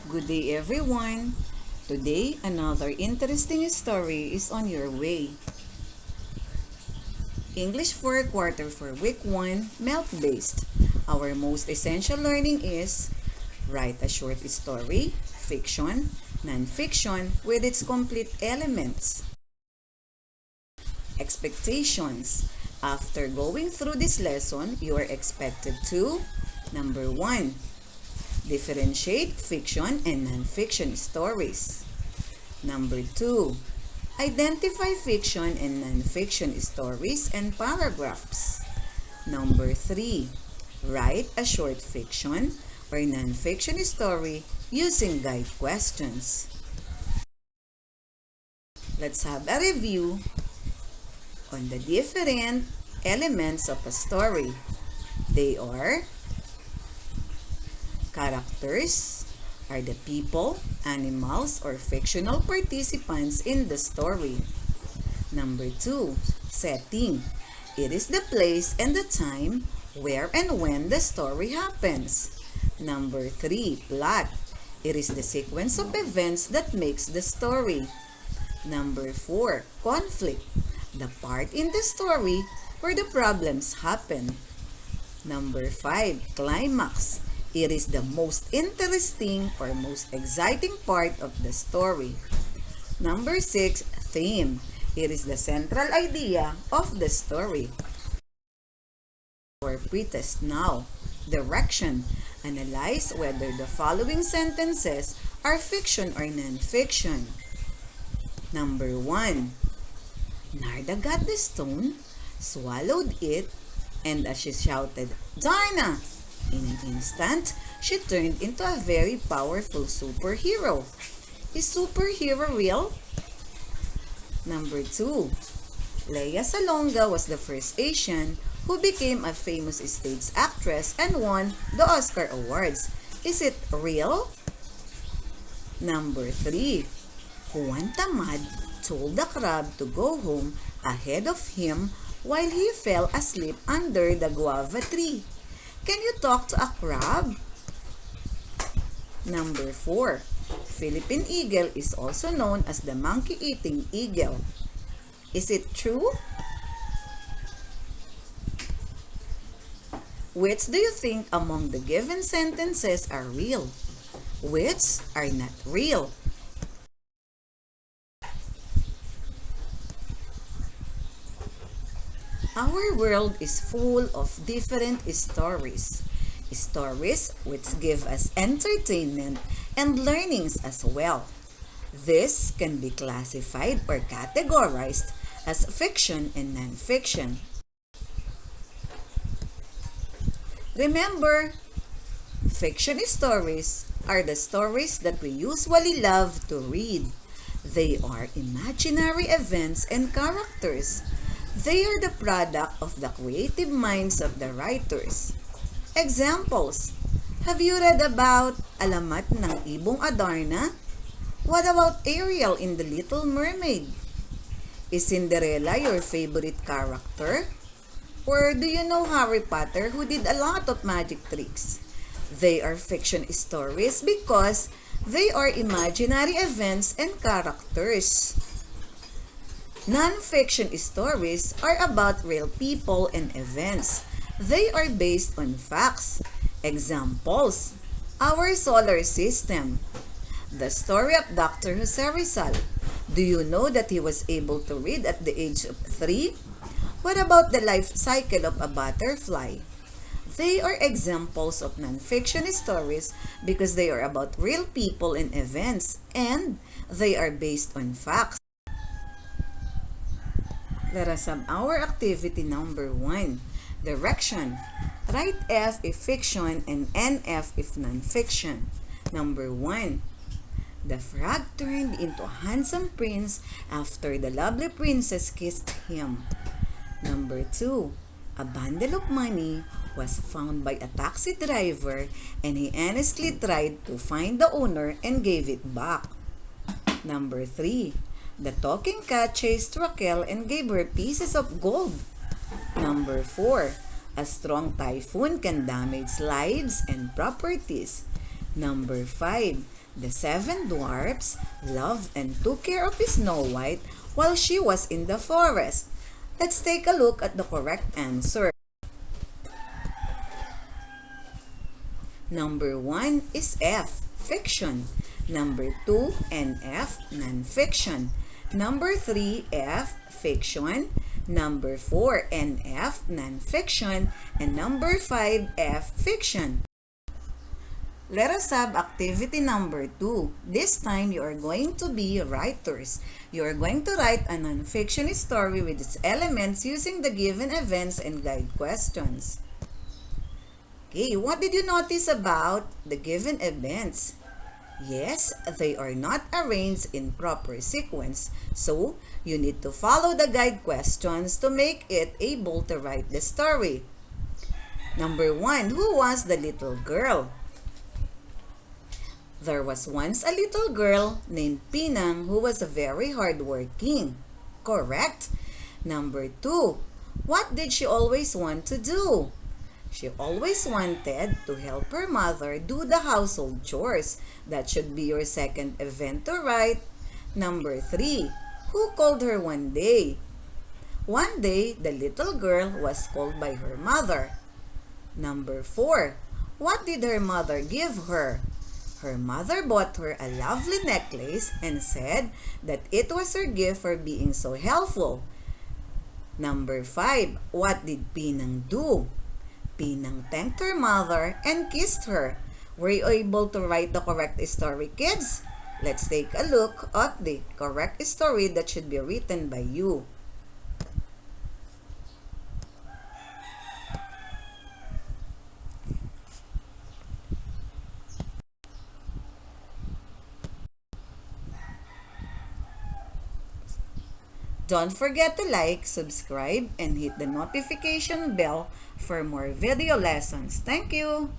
Good day everyone. Today, another interesting story is on your way. English 4 quarter for week 1, MELC based. Our most essential learning is write a short story, fiction, non-fiction with its complete elements. Expectations. After going through this lesson, you are expected to number 1. Differentiate fiction and non-fiction stories. Number 2. Identify fiction and non-fiction stories and paragraphs. Number 3. Write a short fiction or non-fiction story using guide questions. Let's have a review on the different elements of a story. They are characters are the people, animals, or fictional participants in the story. Number 2, setting. It is the place and the time where and when the story happens. Number 3, plot. It is the sequence of events that makes the story. Number 4, conflict. The part in the story where the problems happen. Number 5, climax. It is the most interesting or most exciting part of the story. Number 6, theme. It is the central idea of the story. Our pretest now. Direction. Analyze whether the following sentences are fiction or non-fiction. Number 1. Narda got the stone, swallowed it, and as she shouted, "Darna!" in an instant, she turned into a very powerful superhero. Is superhero real? Number 2. Lea Salonga was the first Asian who became a famous stage actress and won the Oscar Awards. Is it real? Number 3. Juan Tamad told the crab to go home ahead of him while he fell asleep under the guava tree. Can you talk to a crab? Number 4. Philippine eagle is also known as the monkey-eating eagle. Is it true? Which do you think among the given sentences are real? Which are not real? Our world is full of different stories. Stories which give us entertainment and learnings as well. This can be classified or categorized as fiction and non-fiction. Remember, fiction stories are the stories that we usually love to read. They are imaginary events and characters. They are the product of the creative minds of the writers. Examples. Have you read about Alamat ng Ibong Adarna? What about Ariel in The Little Mermaid? Is Cinderella your favorite character? Or do you know Harry Potter who did a lot of magic tricks? They are fiction stories because they are imaginary events and characters. Non-fiction stories are about real people and events. They are based on facts. Examples: our solar system. The story of Dr. Jose Rizal. Do you know that he was able to read at the age of 3? What about the life cycle of a butterfly? They are examples of non-fiction stories because they are about real people and events, and they are based on facts. Let us have our activity number 1. Direction. Write F if fiction and NF if non-fiction. Number 1. The frog turned into a handsome prince after the lovely princess kissed him. Number 2. A bundle of money was found by a taxi driver and he honestly tried to find the owner and gave it back. Number 3. The talking cat chased Raquel and gave her pieces of gold. Number 4. A strong typhoon can damage lives and properties. Number 5. The 7 dwarfs loved and took care of Snow White while she was in the forest. Let's take a look at the correct answer. Number 1 is F, fiction. Number 2 and F, nonfiction. Number 3, F, fiction. Number 4 and F, nonfiction. And number 5, F, fiction. Let us have activity number 2. This time, you are going to be writers. You are going to write a nonfiction story with its elements using the given events and guide questions. Okay, what did you notice about the given events? Yes, they are not arranged in proper sequence, so you need to follow the guide questions to make it able to write the story. Number 1, who was the little girl? There was once a little girl named Pinang who was very hardworking. Correct. Number 2, what did she always want to do? She always wanted to help her mother do the household chores. That should be your second event to write. Number 3, who called her one day? One day, the little girl was called by her mother. Number 4, what did her mother give her? Her mother bought her a lovely necklace and said that it was her gift for being so helpful. Number 5, what did Pinang do? Pinang thanked her mother and kissed her. Were you able to write the correct story, kids? Let's take a look at the correct story that should be written by you. Don't forget to like, subscribe, and hit the notification bell for more video lessons. Thank you!